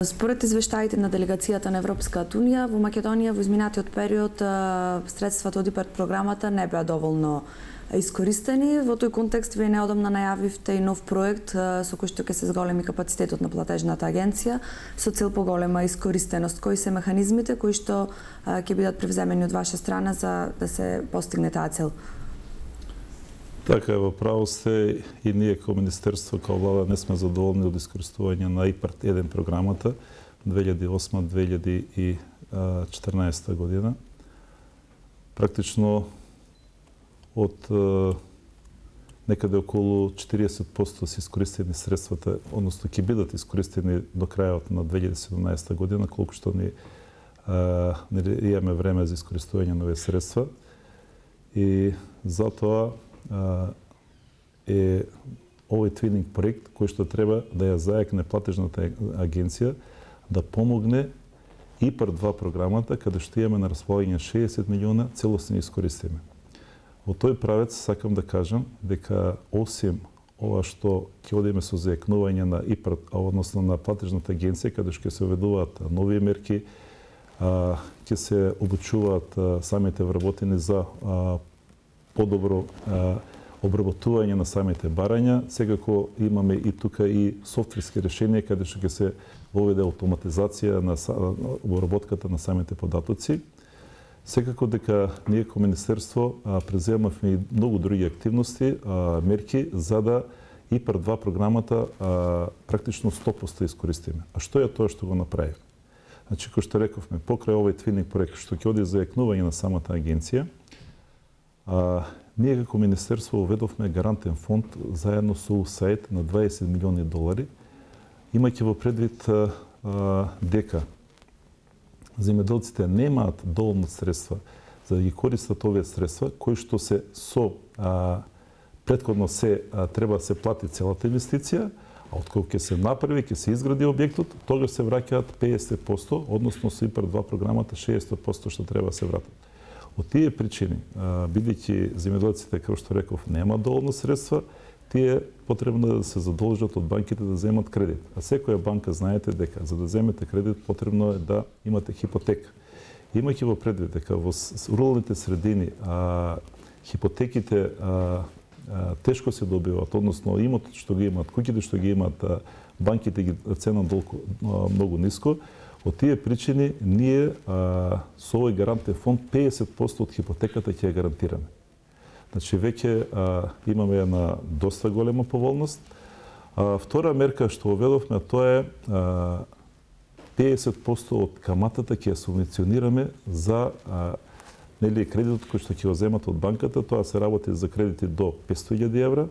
Според извештаите на делегацијата на Европската Унија, во Македонија во изминатиот период средствата од ИПАРД програмата не беа доволно искористени. Во тој контекст вие неодамна најавивте и нов проект со кој што ќе се зголеми капацитетот на платежната агенција со цел поголема искористеност. Кои се механизмите кои што ќе бидат превземени од ваша страна за да се постигне таа цел? Така е, во право сте, и ние како Министерство, како влада не сме задоволни од искористување на ИПАРД 1 програмата 2008-2014 година. Практично од некаде околу 40% се искористени средствата, односно ќе бидат искористени до крајот на 2017 година, колку што ни имаме време за искористување на овие средства. И затоа е овој твининг проект кој што треба да ја заекне платежната агенција да помогне ИПАРД 2 програмата, каде што имаме на располагање 60 милиона целосно искористиме. Во тој правец сакам да кажам дека осим ова што ќе одиме со заекнување на ИПАРД, односно на платежната агенција, каде што ќе се уведуваат нови мерки, ќе се обучуваат самите вработени за подобро обработување на самите барања. Секако имаме и тука и софтверски решенија каде што ќе се воведе автоматизација на обработката на самите податоци. Секако дека ние како Министерство преземавме и многу други активности, мерки за да ИПАРД 2 програмата практично 100% искористиме. А што е тоа што го направи? Значи, кој што рековме, покрај овој твининг проект што ќе оди за заекнување на самата агенција, ние како Министерство уведовме гарантен фонд заедно со USAID на 20 милиони долари, имајќи во предвид дека земјоделците немаат доволно средства за да ги користат овие средства, кои што се претходно треба да се плати целата инвестиција, а откако ќе се направи, ќе се изгради објектот, тогаш се враќаат 50%, односно со ИПАРД 2 програмата 60% што треба да се вратат. Од тие причини, бидејќи земјоделците, како што реков, нема доволно средства, тие потребно да се задолжат од банките да земат кредит. А секоја банка, знаете дека за да земете кредит потребно е да имате хипотека. Имајќи во предвид дека во руралните средини хипотеките тешко се добиваат, односно имотот што ги имаат, куќите што ги имаат, банките ги ценат многу ниско. Од тие причини ние со овој гарантен фонд 50% од хипотеката ќе ја гарантираме. Значи веќе имаме една доста голема поволност. Втора мерка што уведовме, тоа е 50% од каматата ќе ја субвенционираме за кредитот кој што ќе го земат од банката. Тоа се работи за кредити до 500.000 евра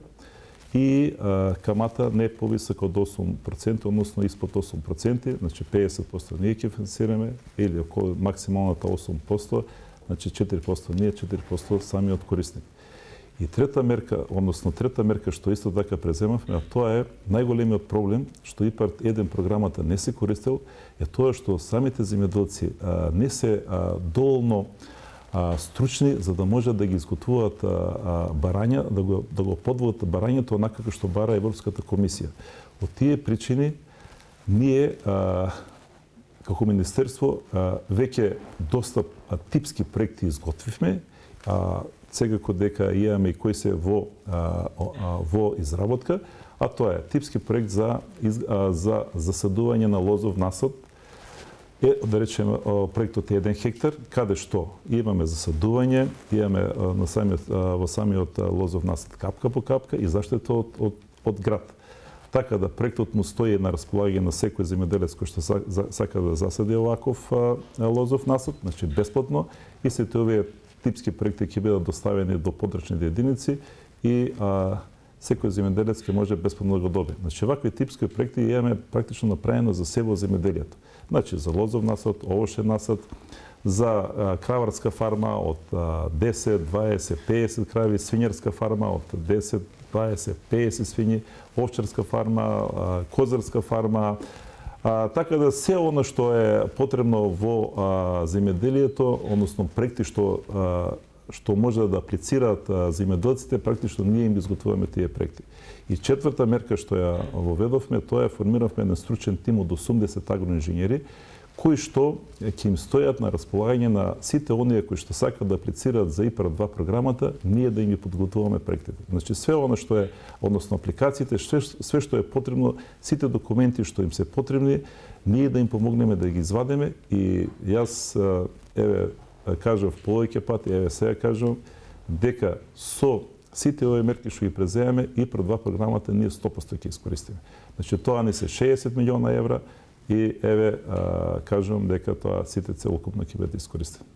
и камата не повисока од 8%, односно испод 8%, значи 50% ние ќе финансираме или околу максималната 8%, значи 4% ние, 4% самиот корисник. И трета мерка што исто така преземавме, а тоа е најголемиот проблем што ИПАРД 1 програмата не се користел, е тоа што самите земјоделци не се доволно стручни за да можат да ги изготвуваат барања, да го подводат барањето онака како што бара Европската комисија. Од тие причини ние како Министерство веќе доста типски проекти изготвивме, секако дека имаме и кои се во изработка, а тоа е типски проект за засадување на лозов насад, да речеме проектот е 1 хектар, каде што имаме засадување, имаме во самиот лозов насад капка по капка и заштита од град. Така да проектот му стои на располагање на секој земјоделец кој што сака да засади оваков лозов насад, значи бесплатно, и сите овие типски проекти ќе бидат доставени до подрачните единици и секој земјоделец ќе може бесплатно да го добие. Значи вакви типски проекти имаме практично направено за се во земјоделието. Значи за лозов насад, овошен насад, за краварска фарма од 10, 20, 50 крави, свињарска фарма од 10, 20, 50 свињи, овчарска фарма, козарска фарма, така да се она што е потребно во земјоделието, односно проекти што што може да аплицираат земјоделците, практично ние им изготвуваме тие проекти. И четврта мерка што ја воведовме, тоа е формиравме еден стручен тим од 80 агроинженери, кои што ќе им стојат на располагање на сите оние кои што сакаат да аплицираат за ИПАР 2 програмата, ние да им ги подготвуваме проектите. Значи све оно што е, односно апликациите, све што е потребно, сите документи што им се потребни, ние да им помогнеме да ги извадиме и јас еве кажав повеќе пати, еве сега кажувам дека со сите овие мерки што ги преземаме ИПАР 2 програмата ние 100% ќе искористиме. Значи тоа не се 60 милиона евра и еве кажувам дека тоа сите целокупно ќе биде искористено.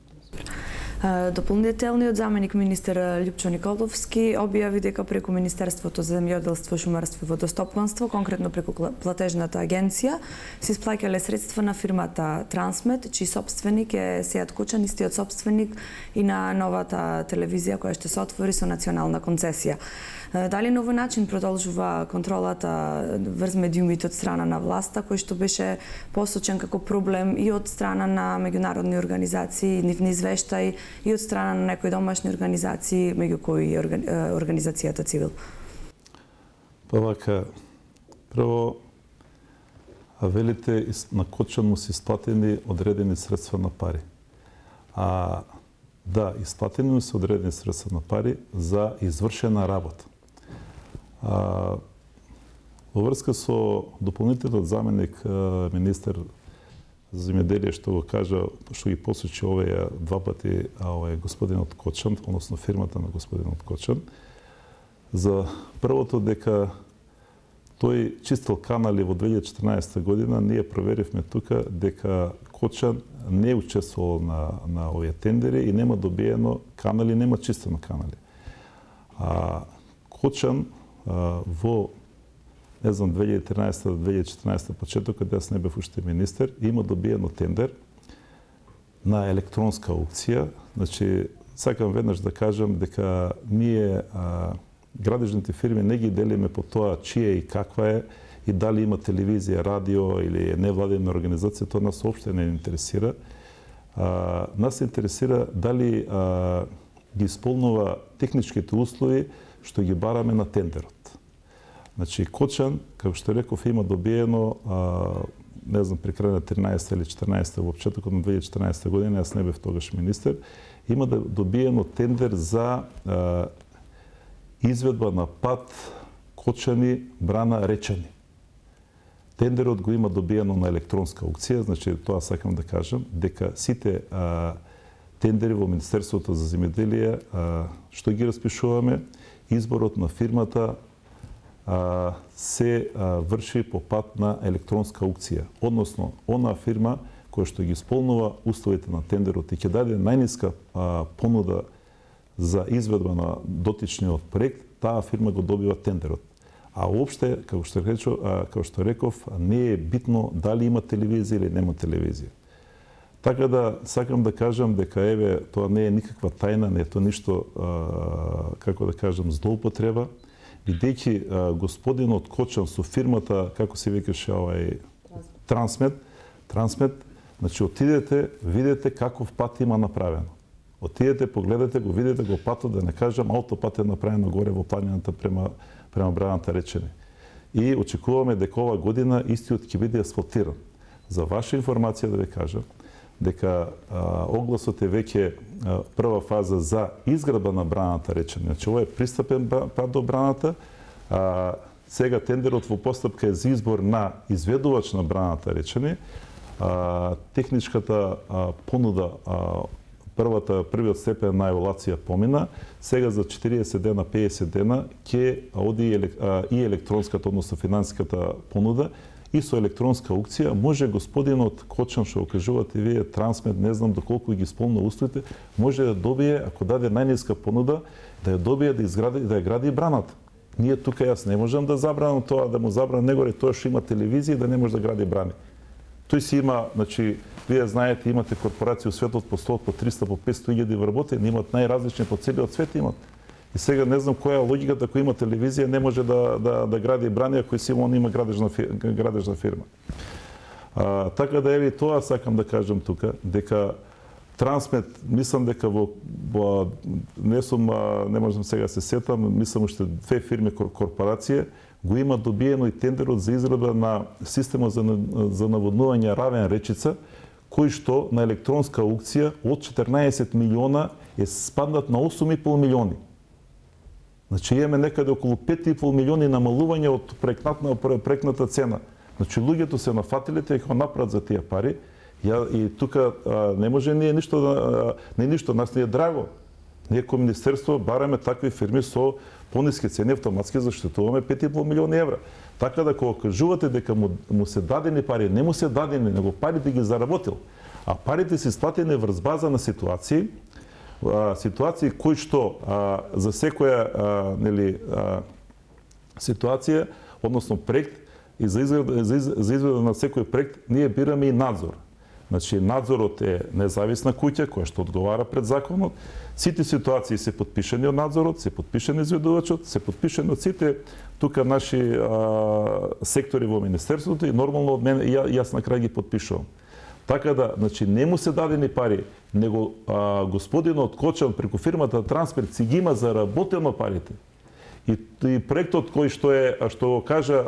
Дополнителниот заменик министер Љупчо Николовски објави дека преку Министерството за земјоделство, шумарство и водостопанство, конкретно преку платежната агенција, се исплаќале средства на фирмата Трансмет, чиј собственик е Сејат Кочан, истиот собственик и на новата телевизија која ќе се отвори со национална концесија. Дали на овој начин продолжува контролата врз медиумите од страна на власта, кој што беше посочен како проблем и од страна на меѓународни организации, нивни извештаи, и од страна на некои домашни организации, меѓу кои организацијата Цивил? Па вака, прво, велите на Кочан му се исплатени одредени средства на пари. Да, исплатени му се одредени средства на пари за извршена работа. Во врска со дополнителниот заменик министер за земјоделие што го кажа, што ги посочи овие два пати господинот Кочан, односно фирмата на господинот Кочан, за првото дека тој чистил канали во 2014 година, ние проверивме тука дека Кочан не учествувал на овие тендери и нема добиено канали, нема чистено канали. Кочан во 2013-2014 почеток, кога јас не бев уште министер, има добиено тендер на електронска аукција. Значи, сакам веднаш да кажам дека ние градежните фирми не ги делиме по тоа чија и каква е и дали има телевизија, радио или невладина организација, тоа нас уопште не интересира. Нас интересира дали ги исполнува техничките услови што ги бараме на тендерот. Значи, Кочан, како што реков, има добиено, не знам, при крај на 13 или 14 во почетокот на 2014 година, јас не бев тогаш министер, има добиено тендер за изведба на пат Кочани, Брана, Речани. Тендерот го има добиено на електронска аукција, значи тоа сакам да кажам, дека сите тендери во Министерството за земјоделие што ги распишуваме, изборот на фирмата се врши по пат на електронска аукција. Односно, онаа фирма која што ги исполнува условите на тендерот и ќе даде најниска понуда за изведба на дотичниот проект, таа фирма го добива тендерот. А уопште, како што реков, не е битно дали има телевизија или нема телевизија. Така да сакам да кажам дека еве тоа не е никаква тајна, не е тоа ништо како да кажам злоупотреба, бидејќи господинот Кочан со фирмата, како се викаше Трансмет, значи отидете, видете каков пат има направено. Отидете, погледате го, видите го патот, да не кажам аутопат е направено горе во планината према Браната Речени. И очекуваме дека ова година истиот ќе биде асфалтиран. За ваша информација да ви кажам дека огласот е веќе прва фаза за изградба на Браната Речени. Значи ова е пристапен пат до Браната. Сега тендерот во постапка е за избор на изведувач на Браната Речени. Техничката понуда првиот степен на еволација помина. Сега за 40 дена, 50 дена ќе оди и електронската, односно финансиската понуда и со електронска аукција може господинот Кочан, што кажувате вие, Трансмет, не знам доколку ги исполнува условите, може да добие, ако даде најниска понуда, да ја добие да изгради, да ја гради браната. Ние тука јас не можам да забранам тоа, да му забранам негоре тоа што има телевизија да не може да гради брани. Тој си има, значи, вие знаете, имате корпорации у светот по 100, по 300, по 500 илјади вработени, имат најразлични по целиот свет имат. И сега не знам која е логиката, ако има телевизија не може да гради брани, ако си он има градежна фирма. Така да еве тоа сакам да кажам тука, дека Трансмет, мислам дека не можам сега се сетам, мислам уште 2 фирми корпорација го има добиено и тендерот за израда на система за наводнување Равен речица, кој што на електронска аукција од 14 милиона е спаднат на 8,5 милиони. Значи имаме некаде околу 5,5 милиони намалување од проектната цена. Значи луѓето се нафатиле дека направат за тие пари. И тука не може ние ништо, нас не е драго. Ние како министерство бараме такви фирми со пониски цени, автоматски заштитуваме 5,5 милиони евра. Така да кога кажувате дека му се дадени пари, не му се дадени, него парите ги заработил. А парите се исплатени врз база на ситуации кои што за секоја ситуација, односно проект и за изгледа на секој проект ние бираме и надзор. Значи, надзорот е независна куќа која што одговара пред законот. Сите ситуации се подпишани од надзорот, се подпишани изведувачот, се подпишани од сите тука наши сектори во министерството и нормално од мене јас на крај ги подпишувам. Така да, значи, не му се дадени пари, него господинот Кочан преку фирмата Трансперт си ги има заработено парите. И проектот кој што го кажа,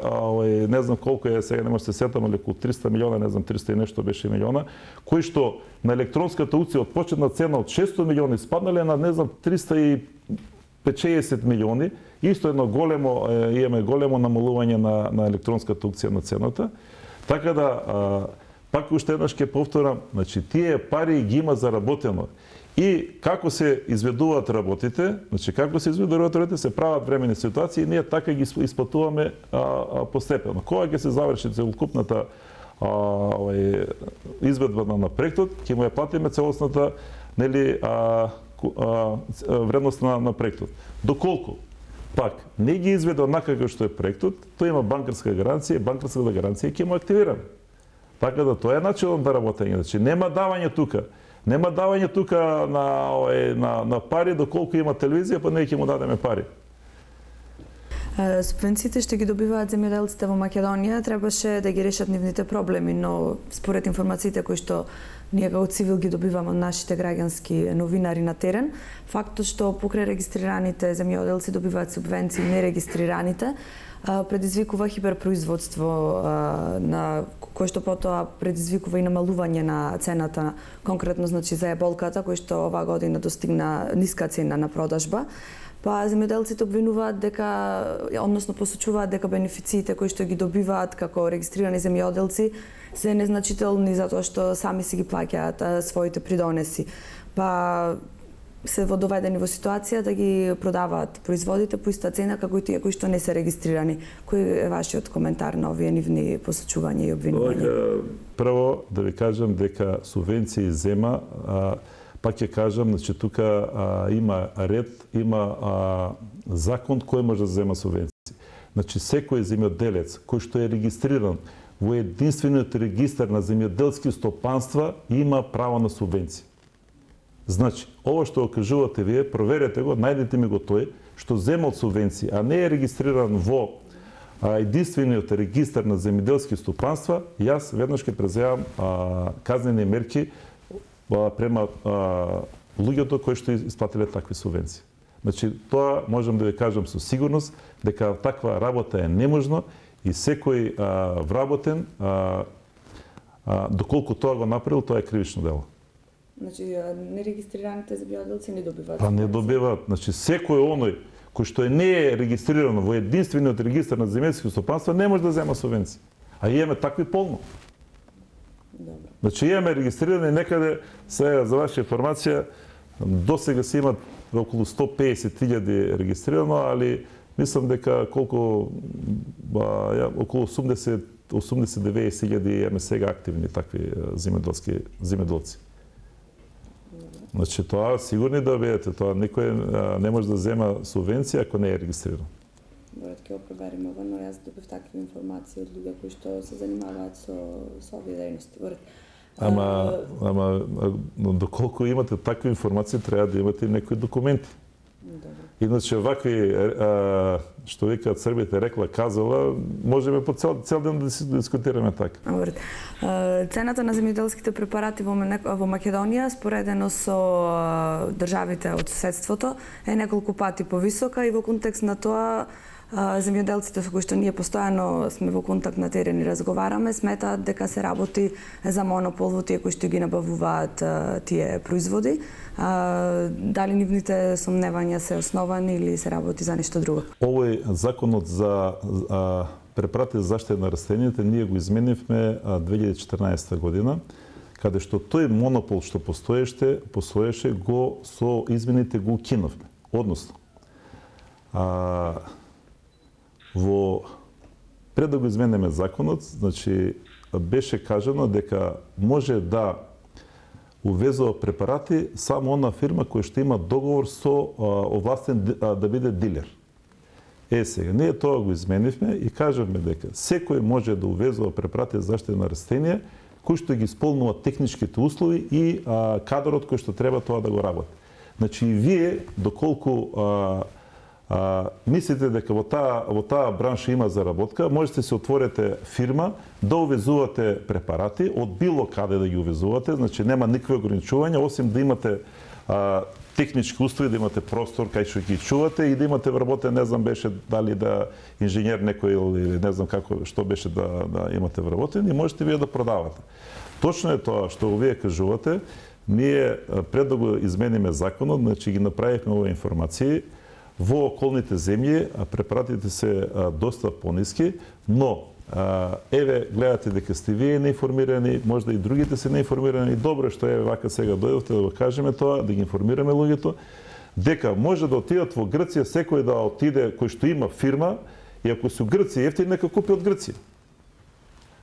не знам колку е, сега не може се сетам, али околу 300 милиона, не знам 300 и нешто беше милиона, кој што на електронската аукција од почетна цена од 600 милиони спаднале на не знам 350 милиони, исто едно имаме големо намалување на електронската аукција на цената. Така да пак уште еднаш ќе повторам, значи тие пари ги има заработено. И како се изведуваат работите, се прават времени ситуации и ние така ги исплатуваме постепено. Кога ќе се заврши целокупната изведба на проектот, ќе му ја платиме целосната вредност на проектот. Доколку пак не ги изведе онака како што е проектот, тој има банкарска гаранција и банкарската гаранција ќе му активираме. Така да тоа е начинот на работење. Значи нема давање тука. Нема давање тука на пари, доколку има телевизија, па ние ќе му дадеме пари. Субвенциите што ги добиваат земјоделците во Македонија требаше да ги решат нивните проблеми, но според информациите кои што ние како цивил ги добиваме од нашите граѓански новинари на терен, фактот што покрај регистрираните земјоделци добиваат субвенции нерегистрираните, предизвикува хиперпроизводство на кој што потоа предизвикува и намалување на цената, конкретно значи за еболката кој што оваа година достигна ниска цена на продажба. Па земјоделците обвинуваат односно посочуваат дека бенефициите кои што ги добиваат како регистрирани земјоделци се незначителни затоа што сами си ги плаќаат своите придонеси. Па се доведени во ситуација да ги продаваат производите по иста цена како и тие кои што не се регистрирани. Кој е вашиот коментар на овие нивни посочувања и обвинувања? Прво да ви кажам дека субвенции зема, пак ќе кажам, значи тука има ред, има закон кој може да зема субвенции. Значи секој земјоделец кој што е регистриран во единствениот регистар на земјоделски стопанства има право на субвенции. Значи, ова што го кажувате вие, проверете го, најдете ми го тој што зема од субвенции, а не е регистриран во единствениот регистар на земјоделски стопанства, јас веднаш ќе преземам казнени мерки према луѓето кои што исплатиле такви субвенции. Значи, тоа можам да ви кажам со сигурност дека таква работа е неможно и секој вработен, доколку тоа го направил, тоа е кривично дело. Значи, нерегистрираните земјоделци не добиваат? Па не добиваат. Значи, секој оној кој што не е регистриран во единствениот регистар на земјоделски стопанства не може да зема субвенции. А имаме такви полно. Добро. Значи, имаме регистрирани некаде, сега за ваша информација, досега се имат околу 150.000 регистрирано, али мислам дека околу 80-90.000 имаме сега активни такви земјоделци. Значи, тоа сигурни да бидете, тоа никој не може да зема субвенција ако не е регистриран. Добре, ќе го провериме ова, но јас добив такви информации од луѓе кои што се занимаваат со овие дејности. Ама доколку имате такви информации, треба да имате некои документи. Иначе вакви, што викаат србите, рекла, казала, можеме по цел ден да дискутираме така. Цената на земјоделските препарати во Македонија, споредено со државите од соседството, е неколку пати повисока и во контекст на тоа земјоделците со кои што ние постојано сме во контакт на терен и разговараме, сметаат дека се работи за монопол во тие кои што ги набавуваат тие производи. Дали нивните сомневања се основани или се работи за нешто друго? Овој законот за препарати за заштита на растенијата ние го изменивме 2014 година, каде што тој монопол што постоеше го со измените го укинавме. Односно, пред да го изменеме законот, значи беше кажано дека може да увезува препарати само она фирма која што има договор со овластен да биде дилер. Сега, ние тоа го изменивме и кажавме дека секој може да увезува препарати за заштита на растенија кои што ги исполнуваат техничките услови и кадрот кој што треба тоа да го работи. Значи и вие, доколку мислите дека во таа бранша има заработка, можете да се отворите фирма, да увезувате препарати, од било каде да ги увезувате, значи нема никакви ограничувања, осим да имате технички услови, да имате простор кај што ги чувате и да имате вработен, не знам беше дали да инженер некој или не знам што беше да имате вработен и можете вие да продавате. Точно е тоа што вие кажувате, ние пред да го измениме законот, значи ги направивме овие информации. Во околните земји препаратите се доста пониски, но еве гледате дека сте вие неинформирани, може да и другите се неинформирани. Добро што еве вака сега дојдовте да го кажеме тоа, да ги информираме луѓето, дека може да отидат во Грција, секој да отиде кој што има фирма и ако се у Грција ефтини, нека купи од Грција.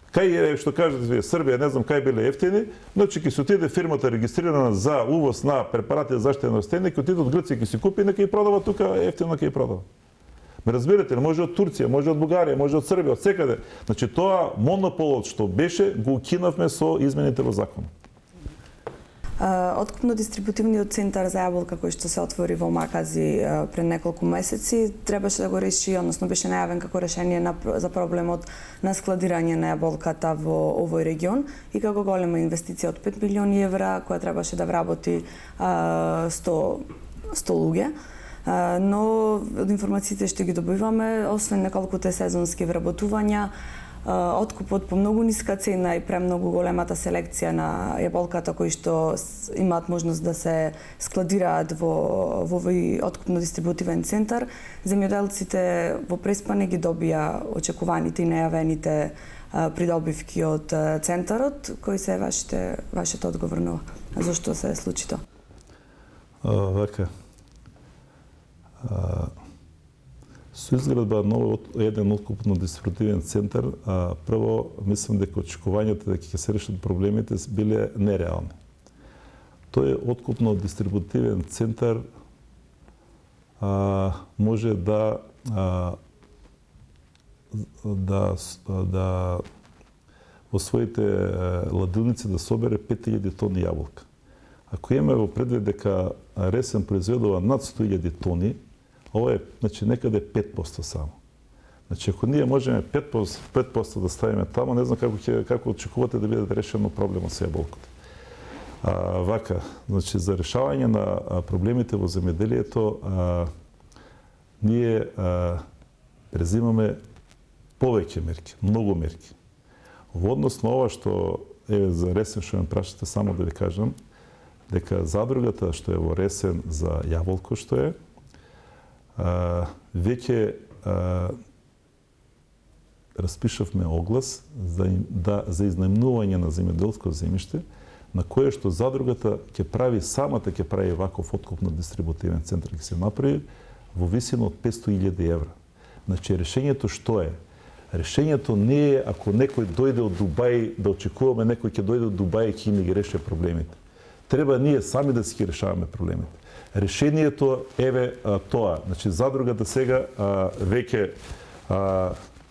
Кај што кажете вие, Србија, не знам кај биле ефтини, значи ќе се отиде фирмата регистрирана за увоз на препарати за заштита на растенија, ќе отиде од Грција, ќе се купи, нека и продава тука ефтино, ќе и продава. Ме разбирате ли, може од Турција, може од Бугарија, може од Србија, од секаде. Значи тоа монополот што беше го укинавме со измените во законот. Откупно-дистрибутивниот центар за јаболка кој што се отвори во Макази пред неколку месеци требаше да го реши, односно беше најавен како решение за проблемот на складирање на јаболката во овој регион и како голема инвестиција од 5 милиони евра која требаше да вработи 100 луѓе. Но од информациите што ги добиваме, освен неколкуте сезонски вработувања, откупот по многу ниска цена и премногу големата селекција на јаболката кои што имаат можност да се складираат во овој откупно-дистрибутивен центар, земјоделците во преспане ги добија очекуваните и најавените придобивки од центарот. Кои се вашиот одговор на зошто се случи тоа? Вака. Со изградба на еден откупно-дистрибутивен центар, прво мислам дека очекувањата дека ќе се решат проблемите биле нереални. Тој откупно-дистрибутивен центар може да во своите ладилници да собере 5000 тони јаболка. Ако имаме во предвид дека Ресен произведува над 100.000 тони, ова е, значи, некаде 5% само. Значи, ако ние можеме 5% да ставиме тамо, не знам како очекувате да биде решено проблемот со јаболката. Вака, значи, за решавање на проблемите во земјоделието, ние презимаме повеќе мерки, многу мерки. Во однос на ова што е за Ресен, што ме прашате, само да ви кажам, дека задругата што е во Ресен за јаболко што е, веќе распишавме оглас за изнајмнување на земјоделско земјиште, на кое што задругата ќе прави ваков откупно-дистрибутивен центар, ќе се направи во висина од 500.000 евра. Значи, решењето што е? Решењето не е ако некој дојде од Дубај, да очекуваме некој ќе дојде од Дубај и ќе ни ги реши проблемите. Треба ние сами да си ги решаваме проблемите. Решението еве тоа. Значи, задругата сега веќе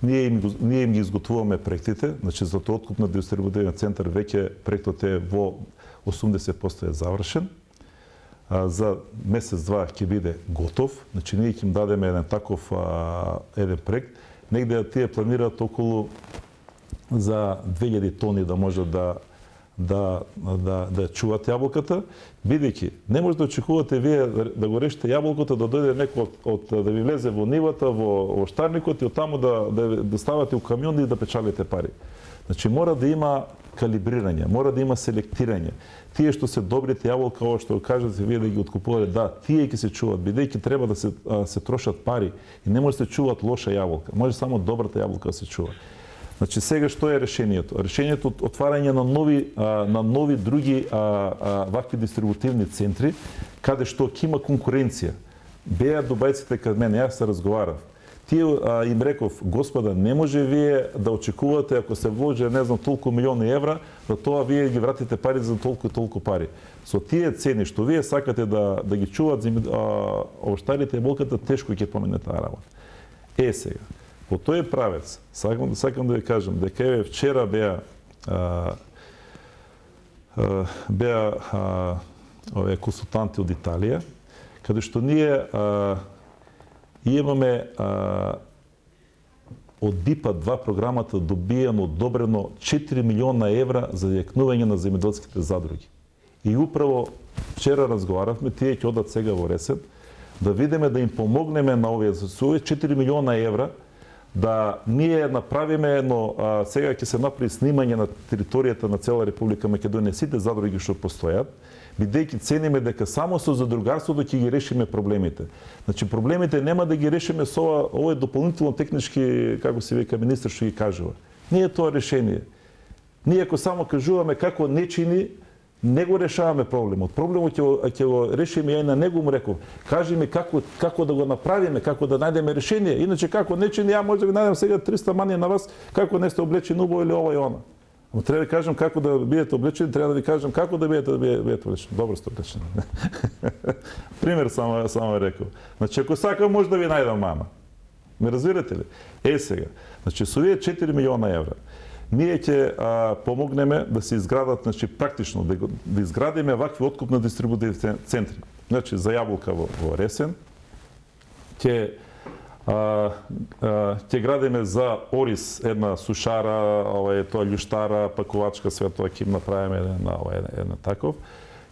ние им ги изготвуваме проектите, значи за тоа откупно-дистрибутивен центар веќе проектот е во 80% е завршен. за месец-два ќе биде готов. Значи ние ќе им дадеме еден таков еден проект. Негде тие планираат околу за 2000 тони да може да чуваат јаболката, бидејќи не може да очекувате вие да го решите јаболкото, да дојде некој да ви влезе во нивата, во штарникот и оттаму да ставате у камион и да печалите пари. Значи мора да има калибрирање, мора да има селектирање. Тие што се добрите јаболка, ова што кажете вие да ги откупувате, да, тие ќе се чуваат, бидејќи треба да се трошат пари и не може да се чуваат лоша јаболка, може само добрата јаболка да се чува. Значи сега што е решението? Решението е отварање на нови други вакви дистрибутивни центри, каде што ќе има конкуренција. Беа дубајците кај мене, јас се разговарав. Тие им реков, господа, не може вие да очекувате, ако се вложи, не знам, толку милиони евра, да тоа вие ги вратите пари за толку и толку пари. Со тие цени што вие сакате да ги чуваат овоштарите јаболката, тешко ќе помине таа работа. Сега, по тој правец, сакам да ви кажам, дека еве вчера беа овие консултанти од Италија, каде што ние имаме од ДИПА-2 програмата добиено, одобрено 4 милиона евра за јакнување на земјоделските задруги. И управо вчера разговаравме, тие ќе одат сега во Ресен, да видиме да им помогнеме на овие 4 милиона евра, да ние направиме едно, сега ќе се направи снимање на територијата на цела Република Македонија, сите задруги што постојат, бидејќи цениме дека само со задругарството ќе ги решиме проблемите. Значи проблемите нема да ги решиме со овој дополнително технички, како се вика министр што ги кажува. Не е тоа решение. Ние ако само кажуваме како не чини, не го решаваме проблемот. Проблемот ќе го решиме, ја и на него му реков. Кажи ми како да го направиме, како да најдеме решение. Иначе како не чини, ја може да ви најдем сега 300 мани на вас, како не сте облечени убаво или ова и она. Но треба да кажам како да бидете облечени, треба да ви кажам како да бидете облечени. Добро сте облечени. Пример само рекол. Значи ако сака може да ви најдам мама. Ме разбирате ли? Сега. Значи со овие 4 милиона евра ние ќе помогнеме да се изградат, значи практично да изградиме вакви откупни дистрибутивни центри. Значи за јаболка во Ресен, ќе градиме за Орис една сушара, тоа љуштара, пакувачка, све тоа ќе им направиме една таков.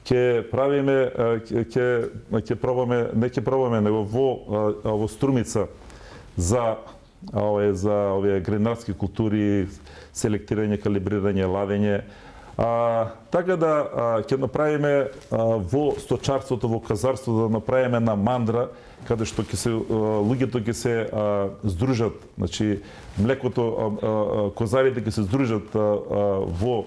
Ќе правиме, ќе пробаме него во Струмица за овие гринарски култури, селектирање, калибрирање, ладење. Така да ќе направиме во сточарството, во казарството да направиме на мандра, каде што луѓето ќе се здружат, значи млекото, козарите ќе се здружат во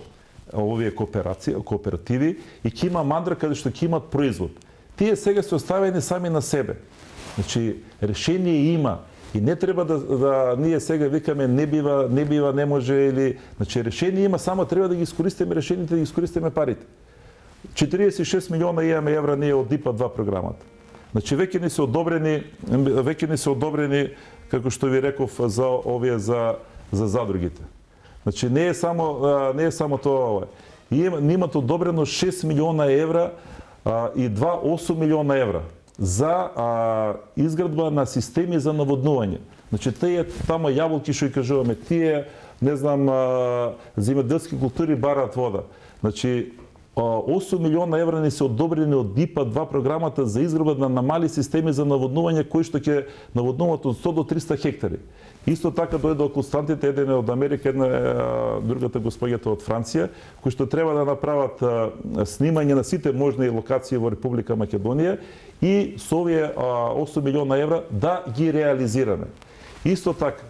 овие кооперативи и ќе има мандра каде што ќе имат производ. Тие сега се оставени сами на себе. Значи решение има. И не треба да ние сега викаме не бива, не може или... Значи решение има, само треба да ги искористиме решените, да ги искористиме парите. 46 милиона имаме евра ние од ДИПА-2 програмата. Значи веќе ни се одобрени, како што ви реков, за овие за задругите. Значи не е само тоа. Имат одобрено 6 милиона евра и 8 милиона евра за изградба на системи за наводнување. Значи тие тамо јаболки што и кажуваме, тие, не знам, земјоделски култури бараат вода. Значи 8 милиона евра ни се одобрени од ДИПА-2 програмата за изградба на мали системи за наводнување кои што ќе наводнуваат од 100 до 300 хектари. Исто така дојде од константите, еден од Америка, другата господјата од Франција, кои што треба да направат снимање на сите можни локации во Република Македонија и со овие 8 милиона евра да ги реализираме. Исто така,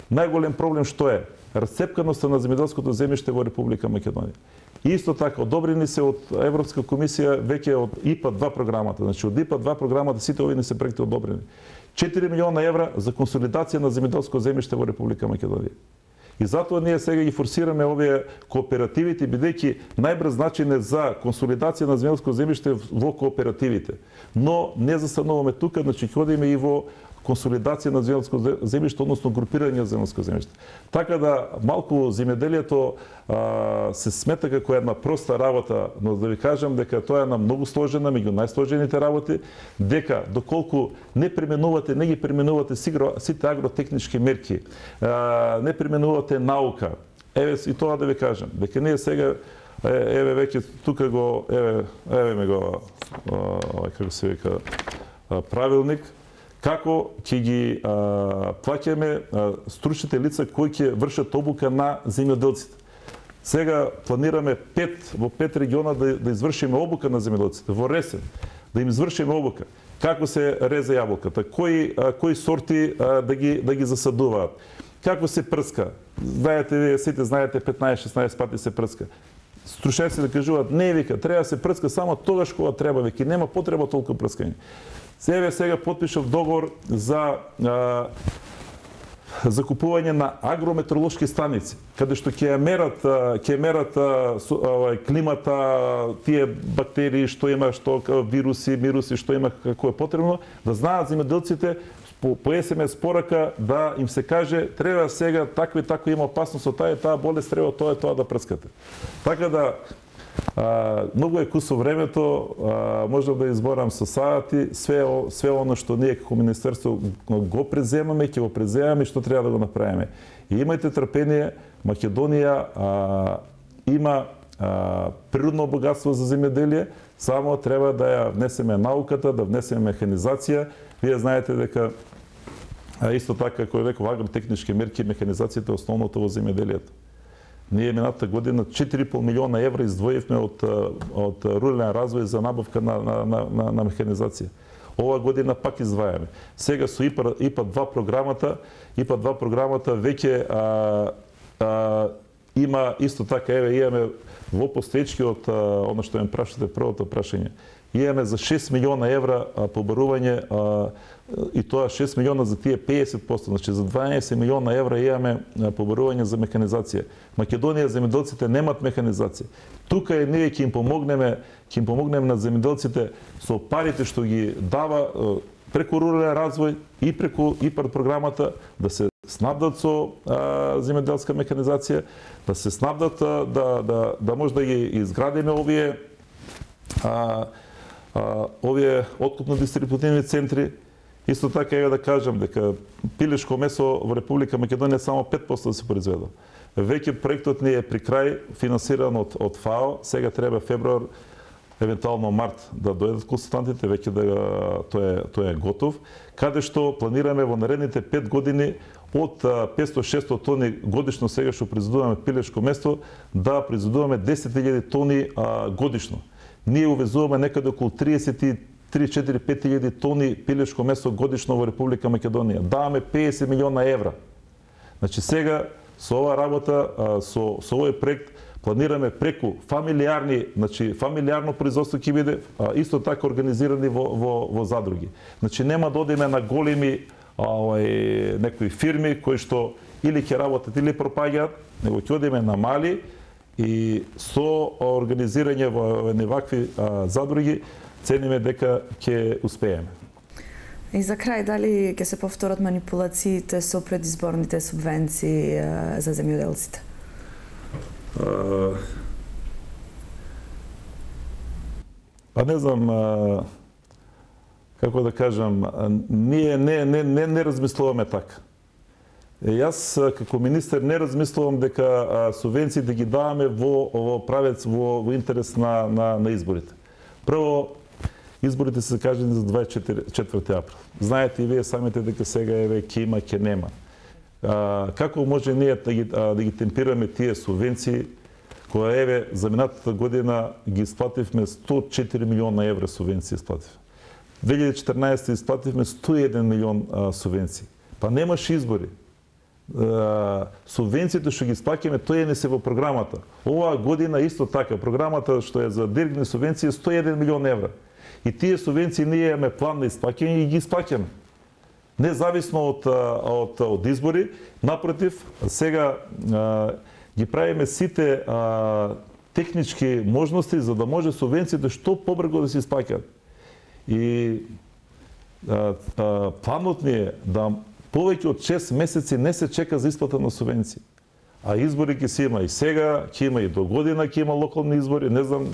најголем проблем што е? Расцепканоста на земјоделското земјиште во Република Македонија. Исто така, одобрени се од Европска комисија веќе од ИПА-2 програмата. Значи од ИПА-2 програмата сите овие не се проекти одобрени. 4 милиона евра за консолидација на земјоделско земјиште во Република Македонија. И затоа ние сега ги форсираме овие кооперативите, бидејќи најбрз начин е за консолидација на земјоделско земјиште во кооперативите. Но не застануваме тука, значи ќе одиме и во консолидација на земјско земјиште, односно групирање на земјско земјиште. Така да малку земјоделието се смета како една проста работа, но да ви кажам дека тоа е една многу сложена, меѓу најсложените работи, дека доколку не применувате, не ги применувате сите агротехнички мерки, не применувате наука. Еве и тоа да ви кажам, дека ние сега еве веќе тука го еве ме го како се вика правилник како ќе ги плаќаме стручните лица кои ќе вршат обука на земјоделците. Сега планираме во 5 региона да извршиме обука на земјоделците. Во Ресен да им извршиме обука како се резе јаболката, кои сорти да ги засадуваат, како се прска. Знаете, вие сите знаете 15-16 пати се прска. Стручњаците да кажуваат, не вика, треба да се прска само тогаш кога треба, веќе нема потреба толку прскање. Сега потпишав договор за закупување на агрометеоролошки станици, каде што ќе мерат климата, тие бактерии што има, што вируси, што има како е потребно, да знаат земјоделците по СМС порака да им се каже треба сега таква има опасност од таа болест, треба тоа да прскате. Така да многу е кусо времето, можам да изборам со сати, све оно што ние како министерство го преземаме, ќе го преземаме и што треба да го направиме. И имајте трпение, Македонија има природно богатство за земјоделие, само треба да ја внесеме науката, да внесеме механизација. Вие знаете дека исто така, кој реков, агротехнички мерки и механизацијата е основното во земјоделието. Ние минатата година 4,5 милиона евра издвоивме од рурален развој за набавка на механизација. Ова година пак издвајаме. Сега со ИПА-2 програмата веќе има исто така, имаме во постоечкиот, оно што ме прашате првото прашање, имаме за 6 милиона евра побарување и тоа 6 милиона за тие 50%, значи за 12 милиона евра имаме побарување за механизација. Македонија земјоделците немат механизација. Тука ние ќе им помогнеме на земјоделците со парите што ги дава преку рурален развој и преку ИПАР програмата да се снабдат со земјоделска механизација, да се снабдат да може да ги изградиме овие откупно-дистрибутивни центри. Исто така да кажам дека пилешко месо во Република Македонија само 5% да се произведе. Веќе проектот ни е при крај, финансиран од ФАО, сега треба февруар, евентуално март да дојдат консултантите, веќе тоа е готов, каде што планираме во наредните 5 години од 500-600 тони годишно сега што произведуваме пилешко месо, да произведуваме 10.000 тони годишно. Ние увезуваме некаде околу 3-4-5 тони пилешко месо годишно во Република Македонија. Даваме 50 милиона евра. Значи сега со оваа работа, со овој проект планираме преку фамилиарно производство ќе биде, исто така организирани во задруги. Значи нема да одиме на големи некои фирми кои што или ќе работат или пропаѓаат, него ќе одиме на мали и со организирање во невакви задруги цениме дека ќе успееме. И за крај, дали ќе се повторат манипулациите со предизборните субвенции за земјоделците? Не знам, како да кажам, ние не размислуваме така. Јас како министер не размислувам дека субвенции да ги даваме во правец, во интерес на изборите. Прво, изборите се кажани за 24 април. Знаете и вие самите дека сега ќе има, ќе нема. Како може ние да ги темпираме тие субвенции, која за минатата година ги исплативме 104 милиона евра субвенции исплативме. 2014 исплативме 101 милион субвенции. Па немаше избори. Субвенциите што ги исплаќаме, тоа не се во програмата. Оваа година исто така, програмата што е за директни субвенции е 101 милион евра. И тие субвенции ние имаме план на исплаќање и ги исплаќаме. Независно од избори, напротив, сега ги правиме сите технички можности за да може субвенциите што побрзо да се исплаќаат. И планот ни е да повеќе од 6 месеци не се чека за исплата на субвенции. А избори ќе се има и сега, ќе има и до година, ќе има локални избори, не знам,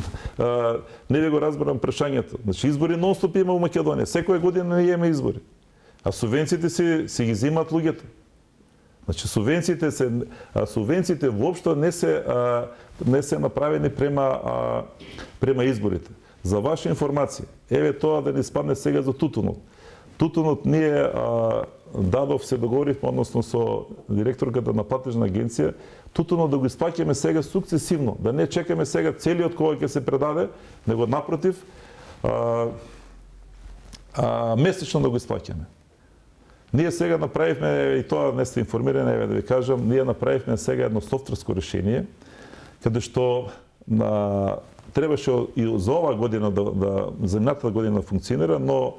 не ви го разбирам прашањето. Значи избори нон-стоп има во Македонија, секоја година ние имаме избори. А субвенциите си ги взимат луѓето. Значи субвенциите воопшто не се направени према изборите. За ваша информација, еве тоа да не спадне сега за тутунот. Тутунот ние дадов, се договоривме, односно со директорката на платежна агенција, тутунот да го исплаќаме сега сукцесивно, да не чекаме сега целиот кој ќе се предаде, него напротив, месечно да го исплаќаме. Ние сега направивме, и тоа не сте информирани, еве да ви кажам, ние направивме сега едно софтверско решение, каде што требаше и за оваа година за минатата година да функционира, но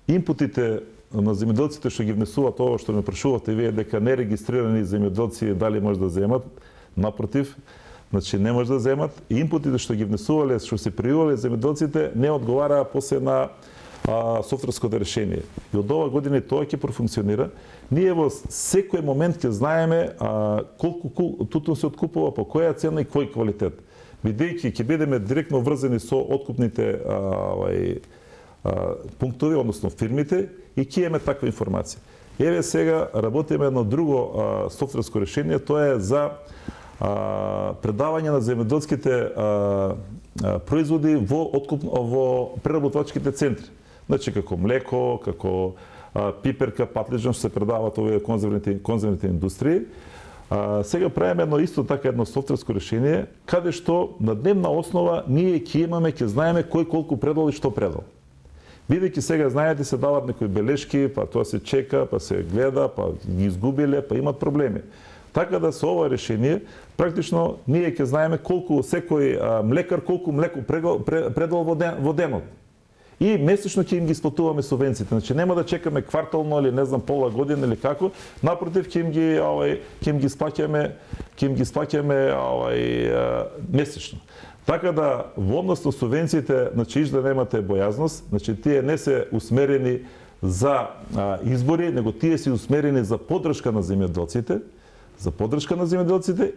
инпутите на земјоделците што ги внесуваат ова што ме прашувате вие дека нерегистрирани земјоделци дали може да земат, напротив, значи не може да земат, и инпутите што ги внесувале, што се пријавиле земјоделците не одговараа после на софтверското решение. И од оваа година тоа ќе профункционира. Ние во секој момент ќе знаеме колку тутун се откупува, по која цена и кој квалитет. Бидејќи ќе бидеме директно врзани со откупните пунктови, односно фирмите, и ќе имаме таква информација. Еве сега работиме едно друго софтверско решение, тоа е за предавање на земјоделските производи во преработвачките центри. Значи како млеко, како пиперка, патлиџан што се предаваат овие конзервните индустрии. Сега правиме едно софтверско решение, каде што на дневна основа ние ќе знаеме кој колку предал и што предал. Бидејќи сега знаете се дават некои белешки, па тоа се чека, па се гледа, па ги изгубиле, па имат проблеми. Така да со ова решение практично ние ќе знаеме колку секој млекар колку млеко предал во денот. И месечно ќе им ги исплатуваме субвенциите. Значи нема да чекаме квартално или не знам пола година или како, напротив ќе им ги исплаќаме месечно. Така да во однос на субвенциите, значи да немате бојазност, значи тие не се усмерени за избори, него тие се усмерени за поддршка на земјоделците,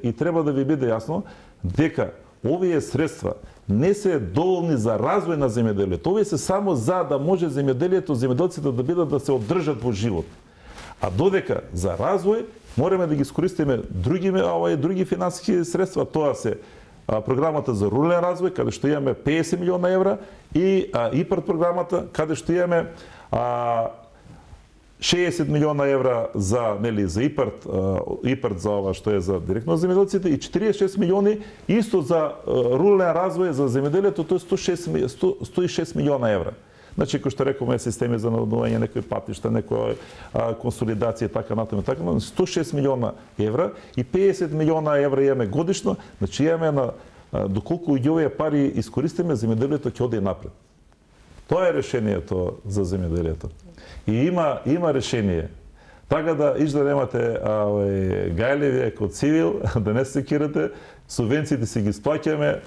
и треба да ви биде јасно дека овие средства не се доволни за развој на земјоделието. Овие се само за да може земјоделците да бидат да се одржат во живот. А додека за развој мораме да ги искористиме други финансиски средства, тоа се програмата за рурален развој, каде што имаме 50 милиона евра, и ИПАРД програмата, каде што имаме 60 милиона евра за ИПАРД за ова што е за директно земјоделците, и 46 милиони исто за рурален развој за земјоделието, тоа е 106 милиона евра. Значи, кој што рекоме, системи за наводнување, некои патишта, некои консолидација, така натаму, 106 милиона евра и 50 милиона евра имаме годишно, значи имаме доколку и овие пари искористиме, земјоделието ќе оди напред. Тоа е решението за земјоделието. И има решение. Така да да немате гајливи како цивил, да не се секирате, субвенциите си ги исплаќаме,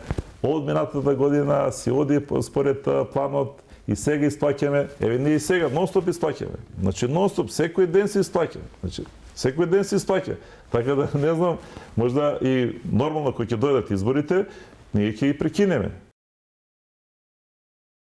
од минатата година си оди според планот, и сега исплаќаме, ние и сега нон-стоп исплаќаме. Значи нон-стоп, секој ден се исплаќа. Така да не знам, можда и нормално кој ќе дојдат изборите, ние ќе ги прекинеме.